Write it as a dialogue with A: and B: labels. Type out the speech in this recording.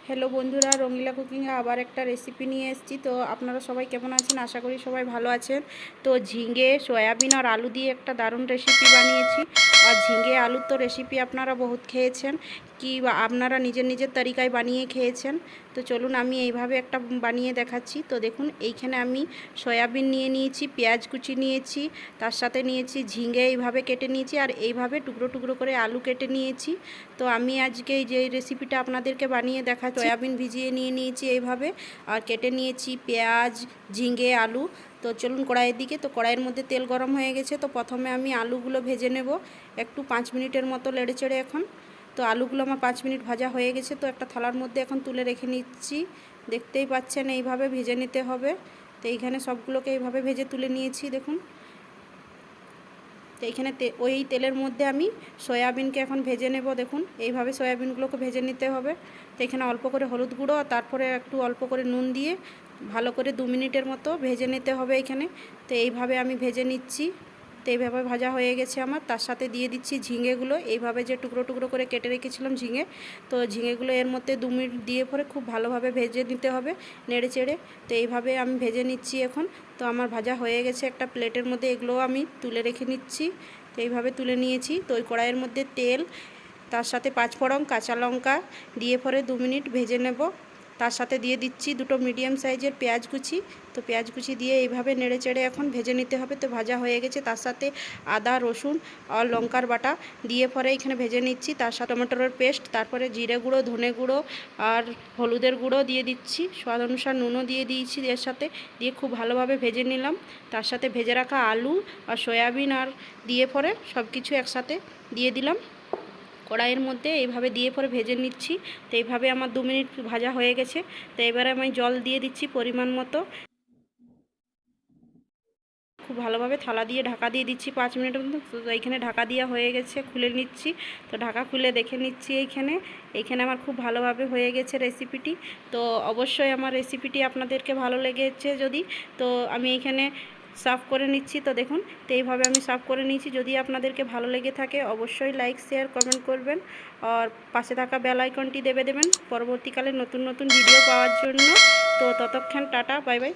A: Hello বন্ধুরা, রঙিলা কুকিংয়ে আবার একটা রেসিপি নিয়ে এসেছি। তো আপনারা সবাই কেমন আছেন? আশা করি সবাই ভালো আছেন। তো ঝিঙে, সয়াবিন আর আলু দিয়ে একটা দারুণ রেসিপি বানিয়েছি। আর ঝিঙে আলুর তো রেসিপি আপনারা বহুত খেয়েছেন, কি বা আপনারা নিজের নিজের তরিকায় বানিয়ে খেয়েছেন। তো চলুন আমি এইভাবে একটা বানিয়ে দেখাচ্ছি। তো দেখুন, এইখানে আমি সয়াবিন নিয়ে নিয়েছি, পেঁয়াজ কুচি নিয়েছি, তার সাথে নিয়েছি ঝিঙে এইভাবে কেটে নিয়েছি, আর এইভাবে টুকরো টুকরো করে আলু কেটে নিয়েছি। তো আমি আজকে এই যে রেসিপিটা আপনাদেরকে বানিয়ে দেখাচ্ছি। সয়াবিন ভিজিয়ে নিয়ে নিয়েছি এইভাবে, আর কেটে নিয়েছি পেঁয়াজ, ঝিঙে, আলু। তো চলুন কড়াইয়ের দিকে। তো কড়াইয়ের মধ্যে তেল গরম হয়ে গেছে। তো প্রথমে আমি আলুগুলো ভেজে নেব একটু 5 মিনিটের মতো নেড়ে চেড়ে। এখন তো আলুগুলো আমার 5 মিনিট ভাজা হয়ে গেছে। তো একটা থালার মধ্যে এখন তুলে রেখে নিচ্ছি। দেখতেই পাচ্ছেন এইভাবে ভেজে নিতে হবে। তো এইখানে সবগুলোকে এইভাবে ভেজে তুলে নিয়েছি দেখুন। তো এইখানে ওই তেলের মধ্যে আমি সয়াবিনকে এখন ভেজে নেব। দেখুন এইভাবে সয়াবিনগুলোকে ভেজে নিতে হবে। তো এখানে অল্প করে হলুদ গুঁড়ো আর তারপরে একটু অল্প করে নুন দিয়ে ভালো করে 2 মিনিটের মতো ভেজে নিতে হবে এখানে। তো এইভাবে আমি ভেজে নিচ্ছি। তো এইভাবে ভাজা হয়ে গেছে আমার। তার সাথে দিয়ে দিচ্ছি ঝিঙেগুলো, এইভাবে যে টুকরো টুকরো করে কেটে রেখেছিলাম ঝিঙে। তো ঝিঙেগুলো এর মধ্যে 2 মিনিট দিয়ে পরে খুব ভালোভাবে ভেজে নিতে হবে নেড়ে চেড়ে। তো এইভাবে আমি ভেজে নিচ্ছি এখন। তো আমার ভাজা হয়ে গেছে। একটা প্লেটের মধ্যে এগুলো আমি তুলে রেখে নিচ্ছি। তো এইভাবে তুলে নিয়েছি। তো ওই কড়াইয়ের মধ্যে তেল, তার সাথে 5 ফোড়ন, কাঁচা লঙ্কা দিয়ে পরে 2 মিনিট ভেজে নেব। তার সাথে দিয়ে দিচ্ছি 2টো মিডিয়াম সাইজের পেঁয়াজ কুচি। তো পেঁয়াজ কুচি দিয়ে এইভাবে নেড়ে চেড়ে এখন ভেজে নিতে হবে। তো ভাজা হয়ে গেছে। তার সাথে আদা, রসুন আর লঙ্কার বাটা দিয়ে পরে এখানে ভেজে নিচ্ছি। তার সাথে টমেটোর পেস্ট, তারপরে জিরে গুঁড়ো, ধনে গুঁড়ো আর হলুদের গুঁড়ো দিয়ে দিচ্ছি। স্বাদ অনুসার নুনও দিয়ে দিয়েছি এর সাথে, দিয়ে খুব ভালোভাবে ভেজে নিলাম। তার সাথে ভেজে রাখা আলু আর সয়াবিন আর দিয়ে পরে সব কিছু একসাথে দিয়ে দিলাম কড়াইয়ের মধ্যে, এইভাবে দিয়ে পরে ভেজে নিচ্ছি। তো এইভাবে আমার 2 মিনিট ভাজা হয়ে গেছে। তো এবারে আমি জল দিয়ে দিচ্ছি পরিমাণ মতো। খুব ভালোভাবে থালা দিয়ে ঢাকা দিয়ে দিচ্ছি 5 মিনিটের মতো। তো এইখানে ঢাকা দেওয়া হয়ে গেছে, খুলে নিচ্ছি। তো ঢাকা খুলে দেখে নিচ্ছি এইখানে আমার খুব ভালোভাবে হয়ে গেছে রেসিপিটি। তো অবশ্যই আমার রেসিপিটি আপনাদেরকে ভালো লেগেছে যদি, তো আমি এইখানে সার্ভ করে নিচ্ছি। তো দেখুন, তো এইভাবে আমি সার্ভ করে নিয়েছি। যদি আপনাদেরকে ভালো লেগে থাকে অবশ্যই লাইক, শেয়ার, কমেন্ট করবেন। আর পাশে থাকা বেল আইকনটি দেবেন পরবর্তীকালে নতুন নতুন ভিডিও পাওয়ার জন্য। তো ততক্ষণ টাটা, বাই বাই।